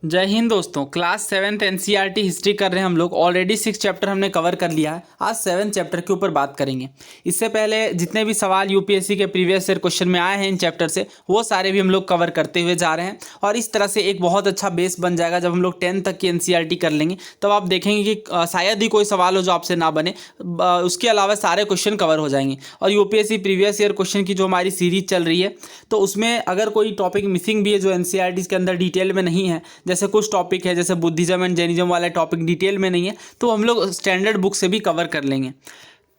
जय हिंद दोस्तों। Class 7th NCERT history कर रहे हैं हम लोग। ऑलरेडी 6 चैप्टर हमने कवर कर लिया है। आज 7 चैप्टर के ऊपर बात करेंगे। इससे पहले जितने भी सवाल यूपीएससी के प्रीवियस ईयर क्वेश्चन में आए हैं इन चैप्टर से, वो सारे भी हम लोग कवर करते हुए जा रहे हैं और इस तरह से एक बहुत अच्छा बेस बन जाएगा। जब हम लोग 10th तक की एनसीईआरटी कर लेंगे तब आप देखेंगे कि शायद ही कोई सवाल हो जो आपसे ना बने, उसके अलावा सारे क्वेश्चन कवर हो जाएंगे। और यूपीएससी प्रीवियस ईयर क्वेश्चन की जो हमारी सीरीज चल रही है, तो उसमें अगर कोई टॉपिक मिसिंग भी है जो एनसीईआरटी के अंदर डिटेल में नहीं है, जैसे कुछ टॉपिक है जैसे बुद्धिज्म एंड जैनिज्म वाला टॉपिक डिटेल में नहीं है, तो हम लोग स्टैंडर्ड बुक से भी कवर कर लेंगे।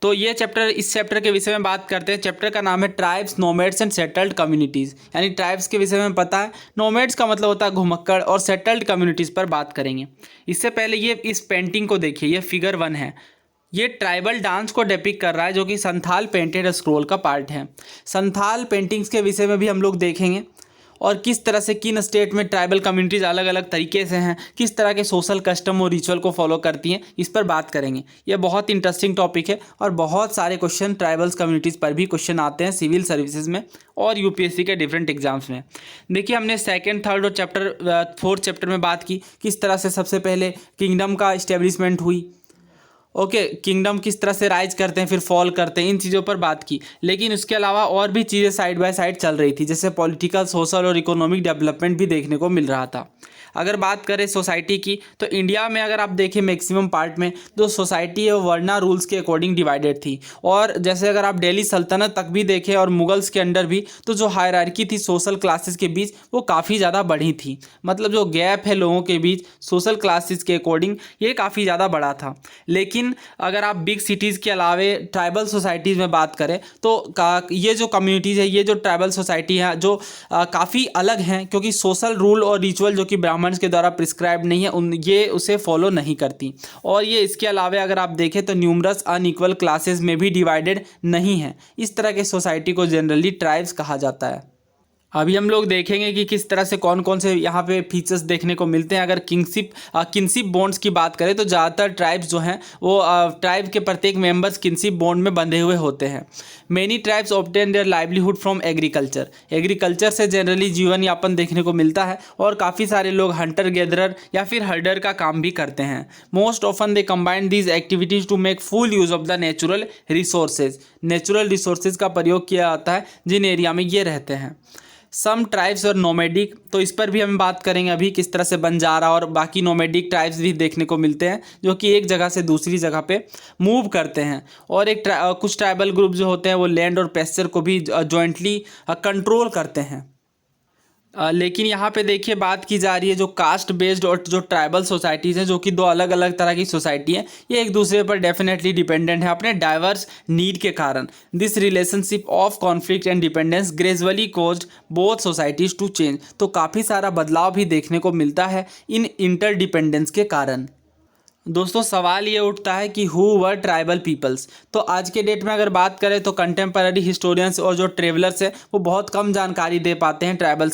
तो ये चैप्टर, इस चैप्टर के विषय में बात करते हैं। चैप्टर का नाम है tribes, nomads and settled communities. यानी ट्राइब्स के विषय में पता है, नोमैड्स का मतलब होता है घुमक्कड़, और सेटल्ड कम्युनिटीज़ पर बात करेंगे। इससे पहले ये इस पेंटिंग को देखिए, ये फिगर 1 है। ये ट्राइबल डांस को डिपिक्ट कर रहा है जो कि संथाल पेंटेड स्क्रोल का पार्ट है। संथाल पेंटिंग्स के विषय में भी हम लोग देखेंगे और किस तरह से किन स्टेट में ट्राइबल कम्युनिटीज़ अलग अलग तरीके से हैं, किस तरह के सोशल कस्टम और रिचुअल को फॉलो करती हैं, इस पर बात करेंगे। ये बहुत इंटरेस्टिंग टॉपिक है और बहुत सारे क्वेश्चन ट्राइबल्स कम्युनिटीज़ पर भी क्वेश्चन आते हैं सिविल सर्विसेज में और यूपीएससी के डिफरेंट एग्जाम्स में। देखिए, हमने सेकंड, थर्ड और फोर्थ चैप्टर में बात की किस तरह से सबसे पहले किंगडम का इस्टेब्लिशमेंट हुई। किंगडम किस तरह से राइज करते हैं फिर फॉल करते हैं, इन चीज़ों पर बात की। लेकिन उसके अलावा और भी चीज़ें साइड बाय साइड चल रही थी, जैसे पॉलिटिकल, सोशल और इकोनॉमिक डेवलपमेंट भी देखने को मिल रहा था। अगर बात करें सोसाइटी की, तो इंडिया में अगर आप देखें मैक्सिमम पार्ट में जो सोसाइटी है वो वर्ना रूल्स के अकॉर्डिंग डिवाइडेड थी। और जैसे अगर आप दिल्ली सल्तनत तक भी देखें और मुगल्स के अंडर भी, तो जो हायरार्की थी सोशल क्लासेस के बीच वो काफ़ी ज़्यादा बढ़ी थी। मतलब जो गैप है लोगों के बीच सोशल क्लासेस के अकॉर्डिंग, ये काफ़ी ज़्यादा बड़ा था। लेकिन अगर आप बिग सिटीज़ के अलावे ट्राइबल सोसाइटीज़ में बात करें तो ये जो कम्युनिटीज़ है, ये जो ट्राइबल सोसाइटी है, जो काफ़ी अलग हैं, क्योंकि सोशल रूल और रिचुअल जो कि ब्राह्मण्स के द्वारा प्रिस्क्राइब नहीं है, ये उसे फॉलो नहीं करती। और ये इसके अलावा अगर आप देखें तो न्यूमरस अनइक्वल क्लासेस में भी डिवाइडेड नहीं है। इस तरह के सोसाइटी को जनरली ट्राइब्स कहा जाता है। अभी हम लोग देखेंगे कि किस तरह से कौन कौन से यहाँ पे फीचर्स देखने को मिलते हैं। अगर किनशिप बॉन्ड्स की बात करें तो ज़्यादातर ट्राइब्स जो हैं वो ट्राइब के प्रत्येक मेंबर्स किनशिप बॉन्ड में बंधे हुए होते हैं। Many tribes obtain their livelihood from agriculture से जनरली जीवन यापन देखने को मिलता है और काफ़ी सारे लोग हंटर गैदरर या फिर हर्डर का काम भी करते हैं। Most often they combine these activities to make full use of the natural resources का प्रयोग किया जाता है जिन एरिया में ये रहते हैं। सम ट्राइब्स और नोमैडिक, तो इस पर भी हम बात करेंगे अभी, किस तरह से बंजारा और बाकी नोमैडिक ट्राइब्स भी देखने को मिलते हैं जो कि एक जगह से दूसरी जगह पे मूव करते हैं। और कुछ ट्राइबल ग्रुप जो होते हैं वो लैंड और पेस्चर को भी जॉइंटली कंट्रोल करते हैं। लेकिन यहाँ पे देखिए बात की जा रही है जो कास्ट बेस्ड और जो ट्राइबल सोसाइटीज़ हैं, जो कि दो अलग अलग तरह की सोसाइटी हैं, ये एक दूसरे पर डेफिनेटली डिपेंडेंट है अपने डाइवर्स नीड के कारण। This relationship of conflict and dependence gradually caused both societies to change. तो काफ़ी सारा बदलाव भी देखने को मिलता है इन इंटरडिपेंडेंस के कारण। दोस्तों, सवाल ये उठता है कि हु वर ट्राइबल पीपल्स। तो आज के डेट में अगर बात करें तो कंटेम्पररी हिस्टोरियंस और जो ट्रेवलर्स हैं वो बहुत कम जानकारी दे पाते हैं ट्राइबल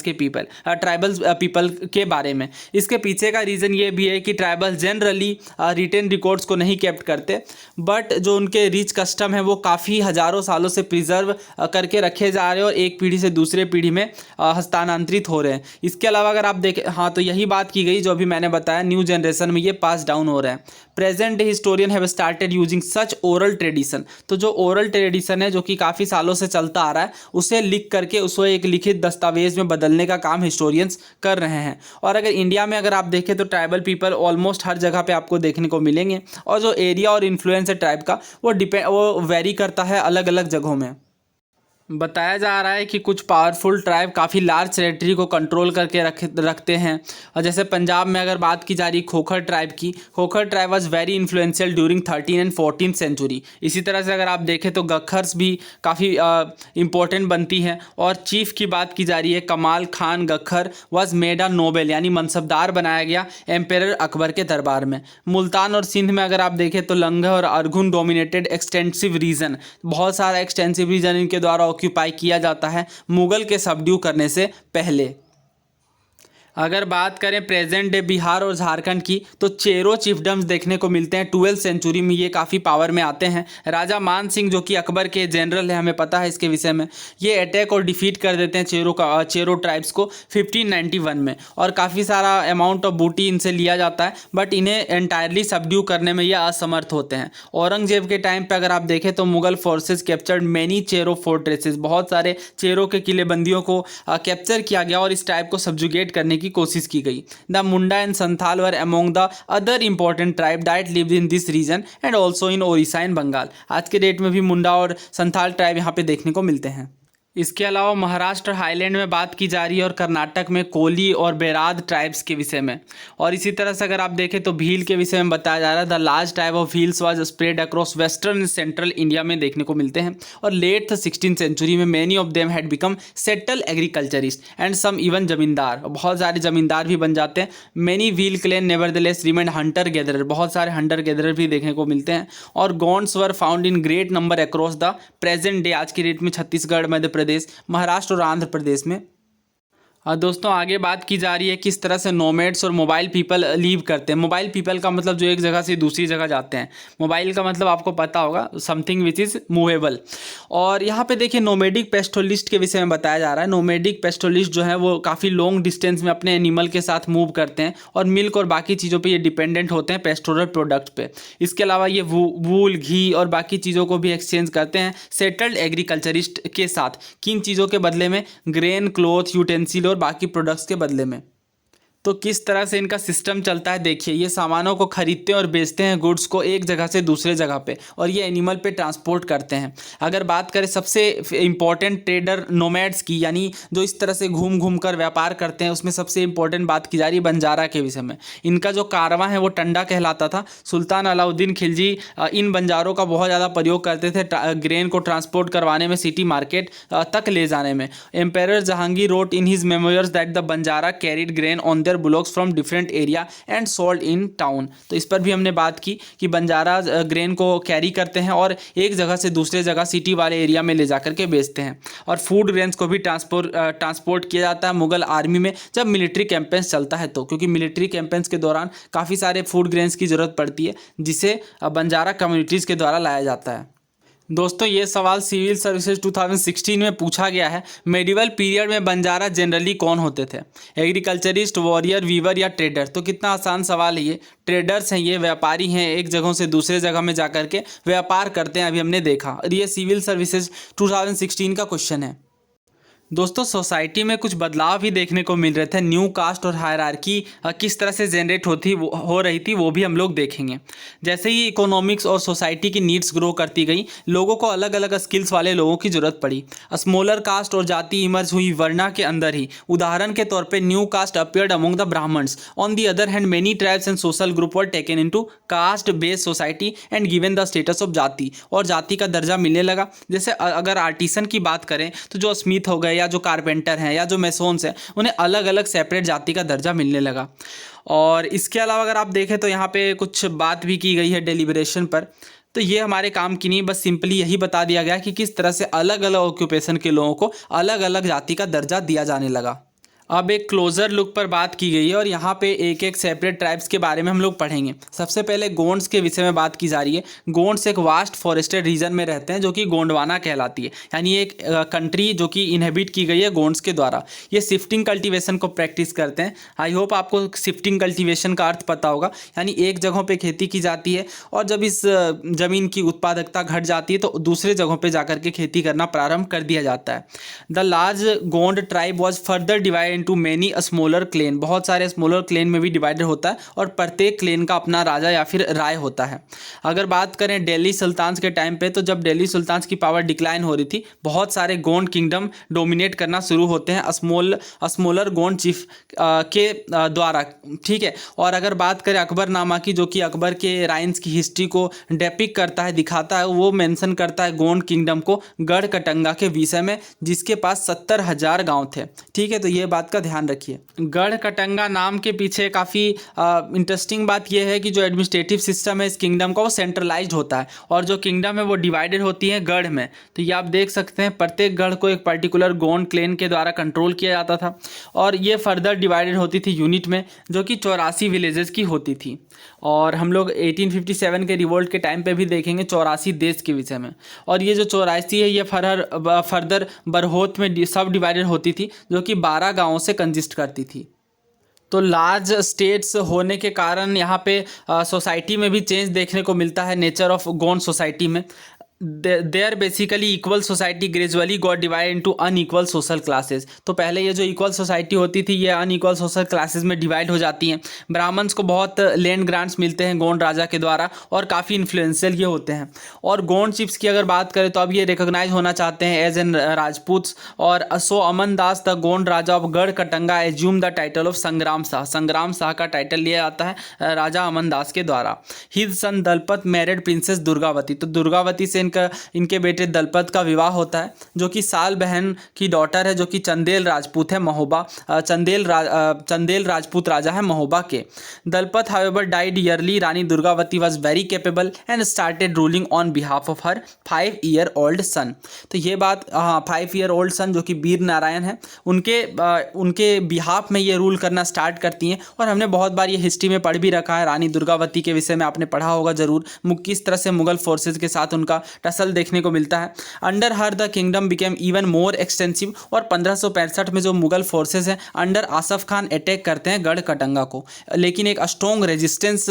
पीपल के बारे में। इसके पीछे का रीज़न ये भी है कि ट्राइबल जनरली रिटेन रिकॉर्ड्स को नहीं कैप्ट करते, बट जो उनके रिच कस्टम है वो काफ़ी हज़ारों सालों से प्रिजर्व करके रखे जा रहे हैं और एक पीढ़ी से दूसरे पीढ़ी में हस्तांतरित हो रहे हैं। इसके अलावा अगर आप देखें, हाँ, तो यही बात की गई जो अभी मैंने बताया, न्यू जनरेशन में ये पास डाउन हो रहा है। Present day historian have started using such oral tradition. तो जो ओरल ट्रेडिशन है जो कि काफ़ी सालों से चलता आ रहा है, उसे लिख करके उसको एक लिखित दस्तावेज में बदलने का काम हिस्टोरियंस कर रहे हैं। और अगर इंडिया में अगर आप देखें तो ट्राइबल पीपल ऑलमोस्ट हर जगह पे आपको देखने को मिलेंगे और जो एरिया और इन्फ्लुएंस है ट्राइब का वो वेरी करता है अलग अलग जगहों में। बताया जा रहा है कि कुछ पावरफुल ट्राइब काफ़ी लार्ज टेरिटरी को कंट्रोल करके रखते हैं। और जैसे पंजाब में अगर बात की जा रही खोखर ट्राइब की, Khokhar tribe was very influential during 13 and 14th century. इसी तरह से अगर आप देखें तो गखर्स भी काफ़ी इंपॉर्टेंट बनती हैं। और चीफ की बात की जा रही है, कमाल Khan Gakhar was made a Nobel, यानी मनसबदार बनाया गया एम्पेरर अकबर के दरबार में। मुल्तान और सिंध में अगर आप देखें तो लंगर और अरगुन डोमिनेटेड एक्सटेंसिव रीजन, बहुत सारा एक्सटेंसिव रीजन इनके द्वारा ऑक्यूपाई किया जाता है मुगल के सबड्यू करने से पहले। अगर बात करें प्रेजेंट डे बिहार और झारखंड की, तो चेरो चिफडम्स देखने को मिलते हैं 12th सेंचुरी में। ये काफ़ी पावर में आते हैं। राजा मान सिंह जो कि अकबर के जनरल है, हमें पता है इसके विषय में, ये अटैक और डिफीट कर देते हैं चेरो ट्राइब्स को 1591 में, और काफ़ी सारा अमाउंट ऑफ बूटी इनसे लिया जाता है, बट इन्हें एंटायरली सबड्यू करने में ये असमर्थ होते हैं। औरंगजेब के टाइम पर अगर आप देखें तो Mughal forces captured many Chero fortresses, बहुत सारे चेरो के किलेबंदियों को कैप्चर किया गया और इस टाइप को सब्जुगेट करने की कोशिश की गई। The Munda and Santhal were among the other important tribe that lived in this region and also in Odisha and Bengal. आज के डेट में भी मुंडा और संथाल ट्राइब यहाँ पे देखने को मिलते हैं। इसके अलावा महाराष्ट्र हाईलैंड में बात की जा रही है और कर्नाटक में कोली और बेराद ट्राइब्स के विषय में। और इसी तरह से अगर आप देखें तो भील के विषय में बताया जा रहा है। The large type of Bhils was spread across western and central India में देखने को मिलते हैं। और लेट 16th सेंचुरी में many of them had become settle agriculturist and some even zamindar, बहुत सारे जमींदार भी बन जाते हैं। Many Bhil clan nevertheless remained hunter gatherer, बहुत सारे हंटर गैदरर भी देखने को मिलते हैं। और Gonds were found in great number across the present day, आज की डेट में छत्तीसगढ़, मध्य प्रदेश, महाराष्ट्र और आंध्र प्रदेश में। दोस्तों आगे बात की जा रही है किस तरह से नोमैड्स और मोबाइल पीपल लीव करते हैं। मोबाइल पीपल का मतलब जो एक जगह से दूसरी जगह जाते हैं। मोबाइल का मतलब आपको पता होगा, समथिंग विच इज़ मूवेबल। और यहाँ पे देखिए नोमेडिक पेस्टोलिस्ट के विषय में बताया जा रहा है। नोमेडिक पेस्टोलिस्ट जो है वो काफ़ी लॉन्ग डिस्टेंस में अपने एनिमल के साथ मूव करते हैं और मिल्क और बाकी चीज़ों पर ये डिपेंडेंट होते हैं, पेस्टोरल प्रोडक्ट पे। इसके अलावा ये वूल, घी और बाकी चीज़ों को भी एक्सचेंज करते हैं सेटल्ड एग्रीकल्चरिस्ट के साथ। किन चीज़ों के बदले में? ग्रेन, क्लोथ, यूटेंसिल और बाकी प्रोडक्ट्स के बदले में। तो किस तरह से इनका सिस्टम चलता है देखिए, ये सामानों को खरीदते हैं और बेचते हैं, गुड्स को एक जगह से दूसरे जगह पे, और ये एनिमल पे ट्रांसपोर्ट करते हैं। अगर बात करें सबसे इंपॉर्टेंट ट्रेडर नोमैड्स की, यानी जो इस तरह से घूम घूम कर व्यापार करते हैं, उसमें सबसे इंपॉर्टेंट बात की जा रही है बंजारा के विषय में। इनका जो कारवां है वो टंडा कहलाता था। सुल्तान अलाउद्दीन खिलजी इन बंजारों का बहुत ज़्यादा प्रयोग करते थे ग्रेन को ट्रांसपोर्ट करवाने में, सिटी मार्केट तक ले जाने में। Emperor Jahangir wrote in his memoirs that the Banjara carried grain on bullocks from different area and sold in town. तो इस पर भी हमने बात की कि बंजारा ग्रेन को कैरी करते हैं और एक जगह से दूसरे जगह सिटी वाले एरिया में ले जाकर के बेचते हैं। और फूड ग्रेन्स को भी ट्रांसपोर्ट किया जाता है मुगल आर्मी में जब मिलिट्री कैंपेन्स चलता है, तो क्योंकि मिलिट्री कैंपेन्स के दौरान काफ़ी सारे फूड ग्रेन्स की ज़रूरत पड़ती है, जिसे बंजारा कम्युनिटीज़ के द्वारा लाया जाता है। दोस्तों ये सवाल सिविल सर्विसेज 2016 में पूछा गया है। मेडिवल पीरियड में बंजारा जनरली कौन होते थे? एग्रीकल्चरिस्ट, वॉरियर, वीवर या ट्रेडर? तो कितना आसान सवाल है ये। ट्रेडर्स हैं, ये व्यापारी हैं, एक जगह से दूसरे जगह में जाकर के व्यापार करते हैं, अभी हमने देखा। और ये सिविल सर्विसेज 2016 का क्वेश्चन है। दोस्तों सोसाइटी में कुछ बदलाव भी देखने को मिल रहे थे। न्यू कास्ट और हायरार्की किस तरह से जनरेट हो रही थी वो भी हम लोग देखेंगे। जैसे ही इकोनॉमिक्स और सोसाइटी की नीड्स ग्रो करती गई, लोगों को अलग अलग स्किल्स वाले लोगों की ज़रूरत पड़ी। स्मॉलर कास्ट और जाति इमर्ज हुई वर्णा के अंदर ही। उदाहरण के तौर पर new caste appeared among the Brahmans. On the other hand many tribes and social group were taken into caste based society and given the status of jati, और जाति का दर्जा मिलने लगा। जैसे अगर आर्टिसन की बात करें तो जो स्मिथ हो गए या जो कारपेंटर हैं या जो मेसोन्स हैं, उन्हें अलग अलग सेपरेट जाति का दर्जा मिलने लगा। और इसके अलावा अगर आप देखें तो यहाँ पे कुछ बात भी की गई है डेलिब्रेशन पर। तो ये हमारे काम की नहीं, बस सिंपली यही बता दिया गया कि किस तरह से अलग अलग ऑक्यूपेशन के लोगों को अलग अलग जाति का दर्जा दिया जाने लगा। अब एक क्लोजर लुक पर बात की गई है और यहाँ पे एक एक सेपरेट ट्राइब्स के बारे में हम लोग पढ़ेंगे। सबसे पहले गोंड्स के विषय में बात की जा रही है। गोंड्स एक वास्ट फॉरेस्टेड रीजन में रहते हैं जो कि गोंडवाना कहलाती है, यानी एक कंट्री जो कि इनहेबिट की गई है गोंड्स के द्वारा। ये शिफ्टिंग कल्टीवेशन को प्रैक्टिस करते हैं। आई होप आपको शिफ्टिंग कल्टीवेशन का अर्थ पता होगा, यानी एक जगहों पर खेती की जाती है और जब इस ज़मीन की उत्पादकता घट जाती है तो दूसरे जगहों पर जाकर के खेती करना प्रारंभ कर दिया जाता है। The large Gond tribe was further divide to many smaller clan. बहुत सारे स्मॉलर क्लेन में भी डिवाइडेड होता है और प्रत्येक क्लेन का अपना राजा या फिर राय होता है। अगर बात करें दिल्ली सुल्तान्स के टाइम पे, तो जब दिल्ली सुल्तान्स की पावर डिक्लाइन हो रही थी, बहुत सारे गोंड किंगडम डोमिनेट करना शुरू होते हैं स्मॉलर गोंड चीफ के द्वारा, ठीक है। और अगर बात करें अकबरनामा की, जो कि अकबर के राइन्स की हिस्ट्री को डेपिक करता है, दिखाता है, वो मेंशन करता है गोंड किंगडम को गढ़ कटंगा के विषय में, जिसके पास 70,000 गाँव थे, ठीक है। तो ये बात का ध्यान रखिए। गढ़कटंगा नाम के पीछे काफ़ी इंटरेस्टिंग बात यह है कि जो एडमिनिस्ट्रेटिव सिस्टम है इस किंगडम का वो सेंट्रलाइज्ड होता है और जो किंगडम है वो डिवाइडेड होती है गढ़ में। तो ये आप देख सकते हैं प्रत्येक गढ़ को एक पर्टिकुलर गोंड क्लेन के द्वारा कंट्रोल किया जाता था और ये फर्दर डिवाइडेड होती थी यूनिट में, जो कि 84 विलेजेस की होती थी। और हम लोग 1857 के रिवोल्ट के टाइम पे भी देखेंगे 84 देश के विषय में। और ये जो 84 है ये फर्दर बरहोत में सब डिवाइडेड होती थी, जो कि 12 गाँवों से कंजिस्ट करती थी। तो लार्ज स्टेट्स होने के कारण यहाँ पे सोसाइटी में भी चेंज देखने को मिलता है। नेचर ऑफ गोंड सोसाइटी में their basically equal society gradually got divide into unequal social classes. तो पहले ये जो इक्वल सोसाइटी होती थी ये अनइक्वल सोशल क्लासेस में डिवाइड हो जाती हैं। ब्राह्मण्स को बहुत लैंड ग्रांट्स मिलते हैं गोंड राजा के द्वारा और काफ़ी इन्फ्लुएंशियल ये होते हैं। और गोंड चिप्स की अगर बात करें तो अब ये रिकॉग्नाइज होना चाहते हैं एज एन राजपूत्स। और so Aman Das the Gond raja of Garhakatanga assume the title of Sangram Shah. संग्राम शाह का टाइटल लिया जाता है राजा अमन दास के द्वारा। His son Dalpat married princess Durgavati. तो दुर्गावती से इनके बेटे दलपत का विवाह होता है, जो कि साल बहन की डॉटर है, जो कि चंदेल राजपूत है महोबा चंदेल राजपूत राजा है महोबा के। Dalpat however died yearly. Rani Durgavati was very capable and started ruling on behalf of her 5-year-old सन। तो ये बात 5-year-old सन जो कि वीर नारायण है उनके बिहाफ में ये रूल करना स्टार्ट करती हैं। और हमने बहुत बार ये हिस्ट्री में पढ़ भी रखा है, रानी दुर्गावती के विषय में आपने पढ़ा होगा जरूर, किस तरह से मुगल फोर्सेज के साथ उनका टसल देखने को मिलता है। Under her the kingdom became even more extensive. और 1565 में जो मुगल फोर्सेज हैं अंडर आसफ खान अटैक करते हैं गढ़कटंगा को, लेकिन एक स्ट्रॉन्ग रेजिस्टेंस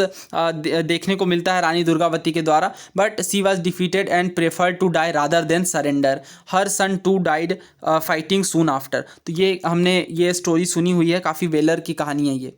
देखने को मिलता है रानी दुर्गावती के द्वारा। But she was defeated and preferred to die rather than surrender. Her son too died fighting soon after. तो ये हमने ये स्टोरी सुनी हुई है, काफ़ी वेलर की कहानी है ये।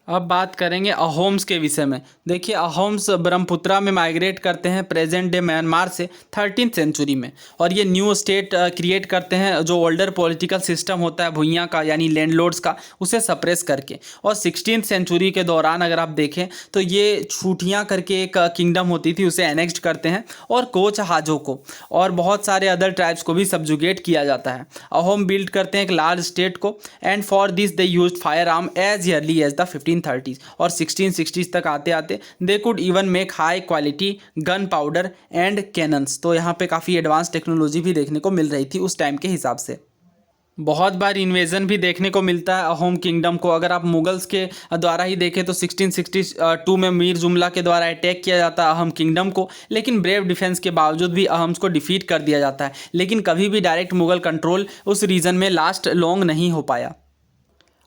अब बात करेंगे अहोम्स के विषय में। देखिए अहोम्स ब्रह्मपुत्रा में माइग्रेट करते हैं प्रेजेंट डे म्यांमार से 13th सेंचुरी में। और ये न्यू स्टेट क्रिएट करते हैं, जो ओल्डर पॉलिटिकल सिस्टम होता है भुइयाँ का यानी लैंडलॉर्ड्स का, उसे सप्रेस करके। और 16th सेंचुरी के दौरान अगर आप देखें तो ये छूटियाँ करके एक किंगडम होती थी, उसे एनेक्स्ड करते हैं और कोच हाजो को और बहुत सारे अदर ट्राइब्स को भी सब्जुगेट किया जाता है। अहोम बिल्ड करते हैं एक लार्ज स्टेट को and for this they used fire arm as early as the 1530s। और 1660s तक आते आते they could even make high quality gunpowder and cannons. तो यहाँ पे काफ़ी एडवांस टेक्नोलॉजी भी देखने को मिल रही थी उस टाइम के हिसाब से। बहुत बार इन्वेजन भी देखने को मिलता है अहोम किंगडम को। अगर आप मुगल्स के द्वारा ही देखें तो 1662 में मीर जुमला के द्वारा अटैक किया जाता है अहोम किंगडम को, लेकिन ब्रेव डिफेंस के बावजूद भी अहोम्स को डिफीट कर दिया जाता है। लेकिन कभी भी डायरेक्ट मुगल कंट्रोल उस रीजन में लास्ट लॉन्ग नहीं हो पाया।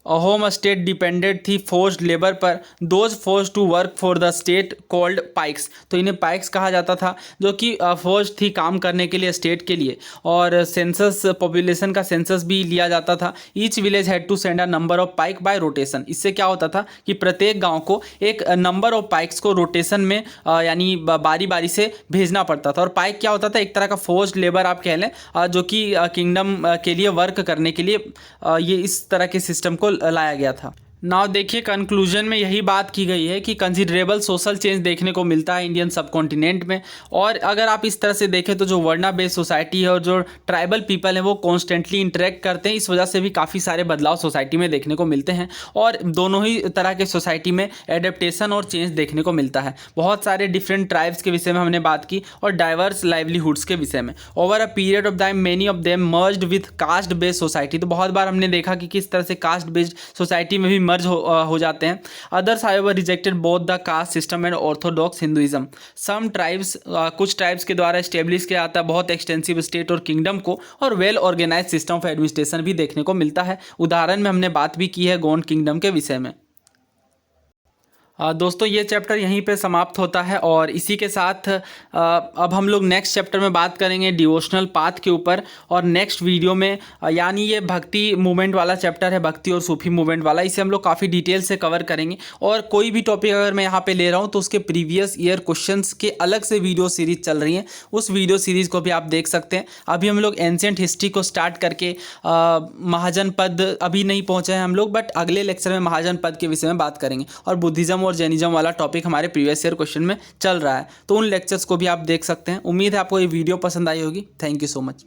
अहोम स्टेट डिपेंडेड थी फोर्स्ड लेबर पर, those force to work for the state called paiks. तो इन्हें पाइक्स कहा जाता था, जो कि फोर्स थी काम करने के लिए स्टेट के लिए। और सेंसस पॉपुलेशन का सेंसस भी लिया जाता था। Each village had to send a number of paik by rotation. इससे क्या होता था कि प्रत्येक गांव को एक नंबर ऑफ पाइक्स को रोटेशन में यानी बारी बारी से भेजना पड़ता था। और पाइक क्या होता था, एक तरह का फोर्स्ड लेबर आप कह लें, जो कि किंगडम के लिए वर्क करने के लिए ये इस तरह के सिस्टम को लाया गया था। नाउ देखिए कंक्लूजन में यही बात की गई है कि कंसिडरेबल सोशल चेंज देखने को मिलता है इंडियन सब कॉन्टिनेंट में। और अगर आप इस तरह से देखें तो जो वर्ना बेस्ड सोसाइटी है और जो ट्राइबल पीपल हैं वो कॉन्स्टेंटली इंटरेक्ट करते हैं, इस वजह से भी काफ़ी सारे बदलाव सोसाइटी में देखने को मिलते हैं। और दोनों ही तरह के सोसाइटी में एडेप्टेशन और चेंज देखने को मिलता है। बहुत सारे डिफरेंट ट्राइब्स के विषय में हमने बात की और डाइवर्स लाइवलीहुड्स के विषय में। Over a period of time many of them merged with cast based society. तो बहुत बार हमने देखा कि किस तरह से कास्ट बेस्ड सोसाइटी में भी मर्ज हो जाते हैं। Others however rejected both the caste system and orthodox Hinduism. Some tribes कुछ ट्राइब्स के द्वारा एस्टेब्लिश किया जाता है बहुत एक्सटेंसिव स्टेट और किंगडम को, और well organise system of administration भी देखने को मिलता है। उदाहरण में हमने बात भी की है गोंड किंगडम के विषय में। दोस्तों ये चैप्टर यहीं पे समाप्त होता है और इसी के साथ अब हम लोग नेक्स्ट चैप्टर में बात करेंगे डिवोशनल पाथ के ऊपर। और नेक्स्ट वीडियो में यानी ये भक्ति मूवमेंट वाला चैप्टर है, भक्ति और सूफी मूवमेंट वाला, इसे हम लोग काफ़ी डिटेल से कवर करेंगे। और कोई भी टॉपिक अगर मैं यहाँ पे ले रहा हूँ तो उसके प्रीवियस ईयर क्वेश्चंस के अलग से वीडियो सीरीज चल रही हैं, उस वीडियो सीरीज़ को भी आप देख सकते हैं। अभी हम लोग एंशिएंट हिस्ट्री को स्टार्ट करके महाजन पद अभी नहीं पहुँचे हैं हम लोग, बट अगले लेक्चर में महाजन पद के विषय में बात करेंगे। और बुद्धिज़्म और जैनिज्म वाला टॉपिक हमारे प्रीवियस ईयर क्वेश्चन में चल रहा है, तो उन लेक्चर्स को भी आप देख सकते हैं। उम्मीद है आपको ये वीडियो पसंद आई होगी। Thank you so much.